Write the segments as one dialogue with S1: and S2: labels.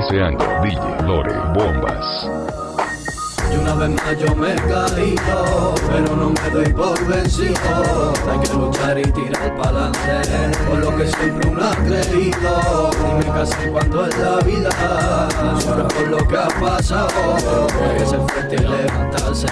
S1: Remiseando DJ Lore Bombas.
S2: Y una vez más yo me he caído, pero no me doy por vencido. Hay que luchar y tirar pa'lante, por lo que siempre uno ha creído. Dime qué hacer cuando es la vida, sufre por lo que ha pasado. Hay que ser fuerte y levantarse,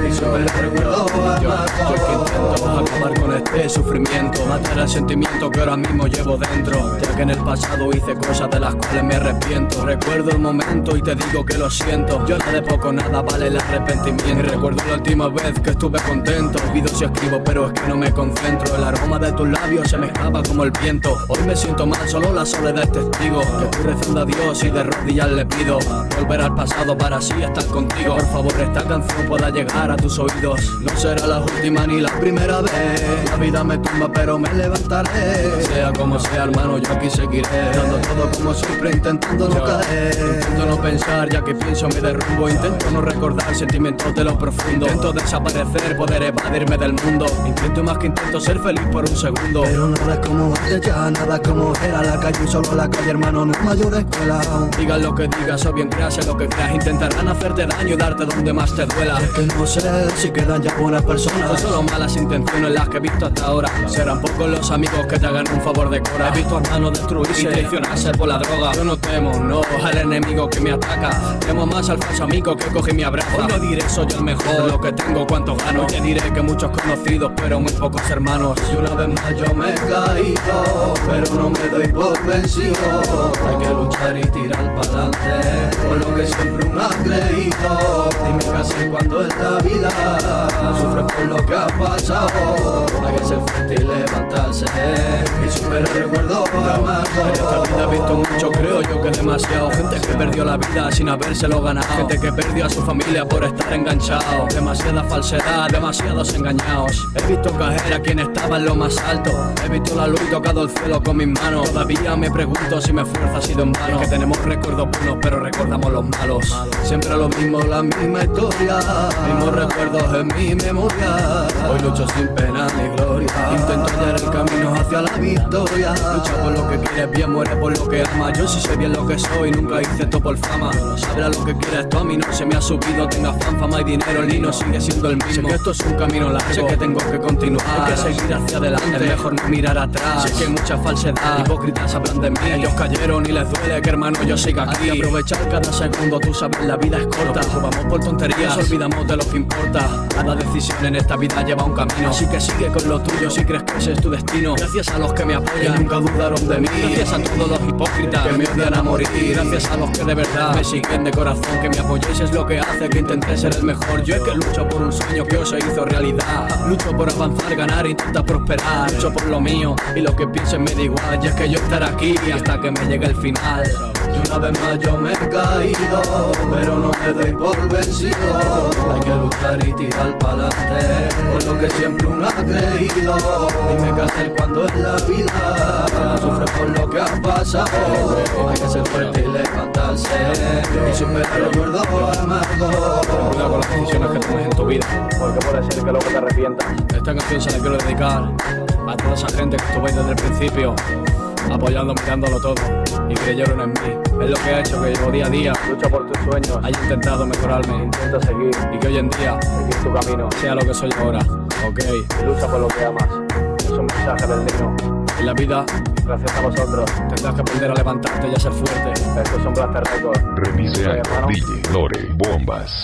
S2: y sobre el recuerdo amargo. Yo que intento acabar con este sufrimiento, matar el sentimiento que ahora mismo llevo dentro. Ya que en el pasado hice cosas de las cuales me arrepiento. Recuerdo el momento y te digo que lo siento. Yo no de poco nada vale el arrepentimiento. Y recuerdo la última vez que estuve contento. Olvido si escribo pero es que no me concentro. El aroma de tus labios se me escapa como el viento. Hoy me siento mal, solo la soledad es testigo. Que estoy rezando a Dios y de rodillas le pido volver al pasado para así estar contigo. Por favor esta canción pueda llegar a tus oídos. No será la última ni la primera vez. La vida me tumba pero me levantaré. Sea como sea hermano yo aquí seguiré, dando todo como siempre intentando no caer. Intento no pensar ya que pienso me derrumbo. Intento no recordar sentimientos de lo profundo. Intento desaparecer, poder evadirme del mundo. Intento más que intento ser feliz por un segundo. Pero nada es como antes ya, nada como era. La calle y solo la calle hermano, no es mayor escuela. Digas lo que digas o bien creas en lo que creas. Intentarán hacerte daño y darte donde más te duela. Es que no sé si quedan ya buenas personas o solo malas intenciones las que he visto hasta ahora. Serán pocos los amigos que te hagan un favor de cora. He visto a hermanos destruirse y traicionarse por la droga. Yo no temo, no, al enemigo que me ataca. Temo más al falso amigo que coge mi abrazo. Hoy no diré soy el mejor, lo que tengo, cuánto gano. Te diré que muchos conocidos, pero muy pocos hermanos. Y una vez más yo me he caído, pero no me doy por vencido. Hay que luchar y tirar pa'lante, por lo que siempre uno ha creído. Dime qué hacer cuando esta vida sufre por lo que ha pasado. Hay que ser fuerte y levantarse, y superar el recuerdo amargo. En esta vida he visto mucho, creo yo que demasiado. Gente que perdió la vida sin habérselo ganado. Gente que perdió a su familia por estar enganchado. Demasiada falsedad, demasiados engañados. He visto caer a quien estaba en lo más alto. He visto la luz y tocado el cielo con mis manos. Todavía me pregunto si mi esfuerzo ha sido en vano. Es que tenemos recuerdos buenos pero recordamos los malos. Siempre lo mismo, la misma historia, mismos recuerdos en mi memoria. Hoy lucho sin pena ni gloria. Intento hallar el camino hacia la victoria. Lucha por lo que quieres bien, muere por lo que amas. Yo sí sé bien lo que soy, nunca hice esto por fama. Sabrá lo que quieres, esto a mí no se me ha subido. Tenga fama y dinero, el lino sigue siendo el mismo. Sé que esto es un camino largo, sé que tengo que continuar. Hay que seguir hacia adelante, es mejor no mirar atrás. Sé que hay mucha falsedad, hipócritas hablan de mí. Ellos cayeron y les duele que hermano yo siga aquí. Hay que aprovechar cada segundo, tú sabes la vida es corta. Nos vamos por tonterías, olvidamos de lo que importa. Cada decisión en esta vida lleva un camino, así que sigue con lo tuyo si crees que ese es tu destino. Gracias a los que me apoyan, nunca dudaron de mí. Gracias a todos los hipócritas que me odian a morir. Gracias a los que de verdad me siguen de corazón. Que me apoyéis es lo que hace que intenté ser el mejor. Yo es que lucho por un sueño que hoy se hizo realidad. Lucho por avanzar, ganar e intentar prosperar. Lucho por lo mío y lo que piensen me da igual. Y es que yo estaré aquí hasta que me llegue el final. Y una vez más yo me he caído, pero no me doy por vencido. Hay que luchar y tirar pa'lante, por lo que siempre uno ha creído. Dime qué hacer cuando es la vida sufre por lo que ha pasado. Hay que ser fuerte y levantarse, y superar el recuerdo amargo.
S3: Cuidado con las decisiones que tomes en tu vida, porque puede ser que luego te arrepientas.
S2: Esta canción se la quiero dedicar a toda esa gente que estuvo ahí desde el principio, apoyándome, dándolo todo, y creyeron en mí. Es lo que ha hecho que yo día a día
S3: Lucha por tus sueños,
S2: haya intentado mejorarme,
S3: intenta seguir,
S2: y que hoy en día
S3: seguir tu camino.
S2: sea lo que soy ahora, ok.
S3: Lucha por lo que amas, es un mensaje del Nino.
S2: En la vida
S3: Gracias a vosotros,
S2: tendrás que aprender a levantarte y a ser fuerte.
S3: estos son Blaster Records.
S1: Remiseando
S3: hermano.
S1: DJ Lore Bombas.